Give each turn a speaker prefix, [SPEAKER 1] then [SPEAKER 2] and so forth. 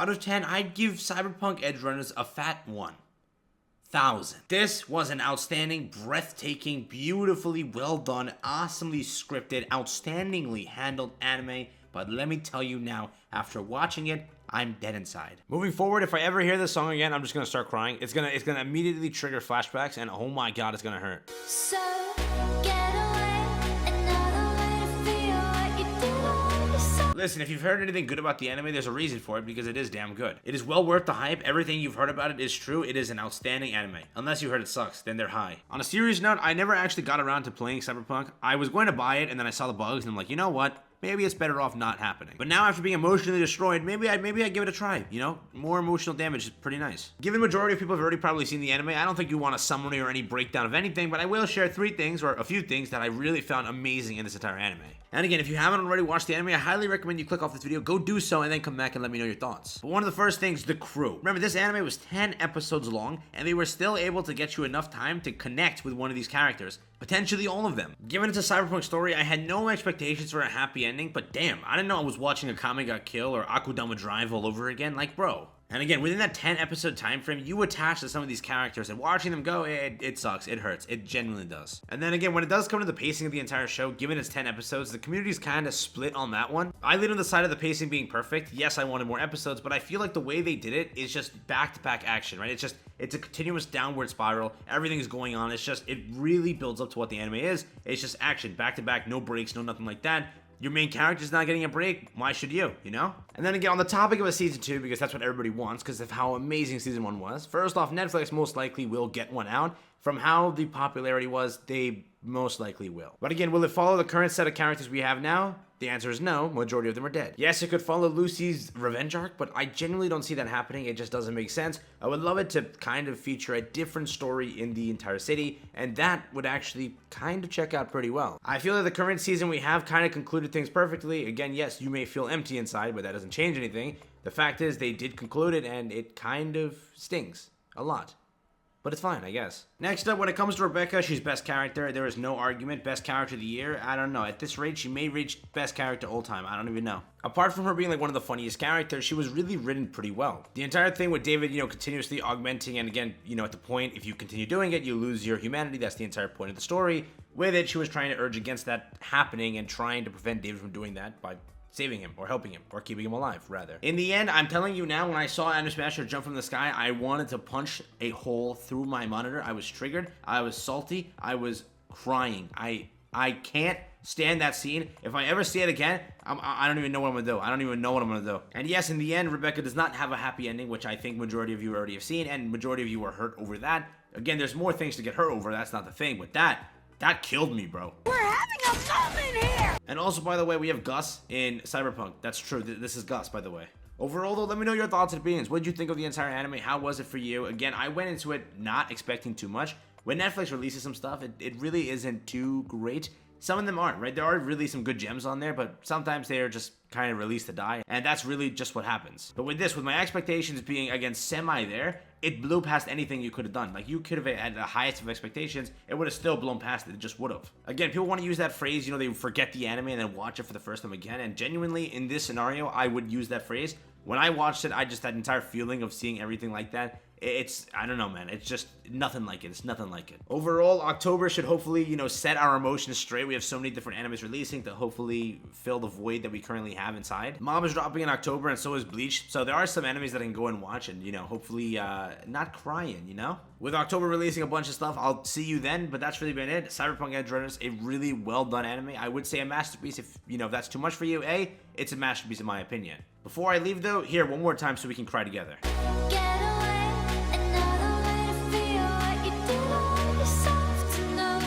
[SPEAKER 1] Out of 10, I'd give Cyberpunk Edgerunners a fat 1,000. This was an outstanding, breathtaking, beautifully well done, awesomely scripted, outstandingly handled anime, but let me tell you now, after watching it, I'm dead inside. Moving forward, if I ever hear this song again, I'm just gonna start crying. It's gonna immediately trigger flashbacks, and oh my god, it's gonna hurt.
[SPEAKER 2] So get away, another way to feel what you do on yourself.
[SPEAKER 1] Listen, if you've heard anything good about the anime, there's a reason for it, because it is damn good. It is well worth the hype. Everything you've heard about it is true. It is an outstanding anime. Unless you heard it sucks, then they're high. On a serious note, I never actually got around to playing Cyberpunk. I was going to buy it, and then I saw the bugs, and I'm like, you know what? Maybe it's better off not happening. But now after being emotionally destroyed, maybe I give it a try, you know? More emotional damage is pretty nice. Given the majority of people have already probably seen the anime, I don't think you want a summary or any breakdown of anything, but I will share 3 things, or a few things, that I really found amazing in this entire anime. And again, if you haven't already watched the anime, I highly recommend you click off this video, go do so, and then come back and let me know your thoughts. But one of the first things, the crew. Remember, this anime was 10 episodes long, and they were still able to get you enough time to connect with one of these characters. Potentially all of them. Given it's a cyberpunk story, I had no expectations for a happy ending, but damn, I didn't know I was watching a Kame Got Kill or Akudama Drive all over again, like bro. And again, within that 10 episode time frame, you attach to some of these characters, and watching them go, it sucks, it hurts, it genuinely does. And then again, when it does come to the pacing of the entire show, given it's 10 episodes, the community's kind of split on that one. I lean on the side of the pacing being perfect. Yes, I wanted more episodes, but I feel like the way they did it is just back-to-back action, right? It's a continuous downward spiral. Everything's going on. It really builds up to what the anime is. It's just action, back-to-back, no breaks, no nothing like that. Your main character's not getting a break, why should you know? And then again, on the topic of a season 2, because that's what everybody wants, because of how amazing season 1 was, first off, Netflix most likely will get one out. From how the popularity was, they most likely will. But again, will it follow the current set of characters we have now? The answer is no, majority of them are dead. Yes, it could follow Lucy's revenge arc, but I genuinely don't see that happening. It just doesn't make sense. I would love it to kind of feature a different story in the entire city, and that would actually kind of check out pretty well. I feel that the current season we have kind of concluded things perfectly. Again, yes, you may feel empty inside, but that doesn't change anything. The fact is, they did conclude it, and it kind of stings a lot. But it's fine, I guess. Next up, when it comes to Rebecca, she's best character. There is no argument. Best character of the year? I don't know. At this rate, she may reach best character all time. I don't even know. Apart from her being like one of the funniest characters, she was really written pretty well. The entire thing with David, continuously augmenting, and again, at the point, if you continue doing it, you lose your humanity. That's the entire point of the story. With it, she was trying to urge against that happening and trying to prevent David from doing that by saving him, or helping him, or keeping him alive, rather. In the end, I'm telling you now, when I saw Atom Smasher jump from the sky, I wanted to punch a hole through my monitor. I was triggered, I was salty, I was crying. I can't stand that scene. If I ever see it again, I don't even know what I'm gonna do. I don't even know what I'm gonna do. And yes, in the end, Rebecca does not have a happy ending, which I think majority of you already have seen, and majority of you are hurt over that. Again, there's more things to get hurt over, that's not the thing, but that killed me, bro.
[SPEAKER 2] We're having a moment here!
[SPEAKER 1] And also, by the way, we have Gus in Cyberpunk. That's true. This is Gus, by the way. Overall, though, let me know your thoughts and opinions. What did you think of the entire anime? How was it for you? Again, I went into it not expecting too much. When Netflix releases some stuff, it really isn't too great. Some of them aren't, right? There are really some good gems on there, but sometimes they are just kind of released to die, and that's really just what happens. But with this, with my expectations being, again, semi there, it blew past anything you could have done. Like, you could have had the highest of expectations, it would have still blown past it just would have. Again, people want to use that phrase, they forget the anime and then watch it for the first time again, and genuinely, in this scenario, I would use that phrase. When I watched it, I just had that entire feeling of seeing everything like that. I don't know, man. It's just nothing like it. It's nothing like it. Overall, October should hopefully, set our emotions straight. We have so many different animes releasing to hopefully fill the void that we currently have inside. Mob is dropping in October, and so is Bleach. So there are some animes that I can go and watch and, hopefully not crying, With October releasing a bunch of stuff, I'll see you then, but that's really been it. Cyberpunk Edgerunners, a really well done anime. I would say a masterpiece if that's too much for you. It's a masterpiece in my opinion. Before I leave though, here one more time so we can cry together.
[SPEAKER 2] Get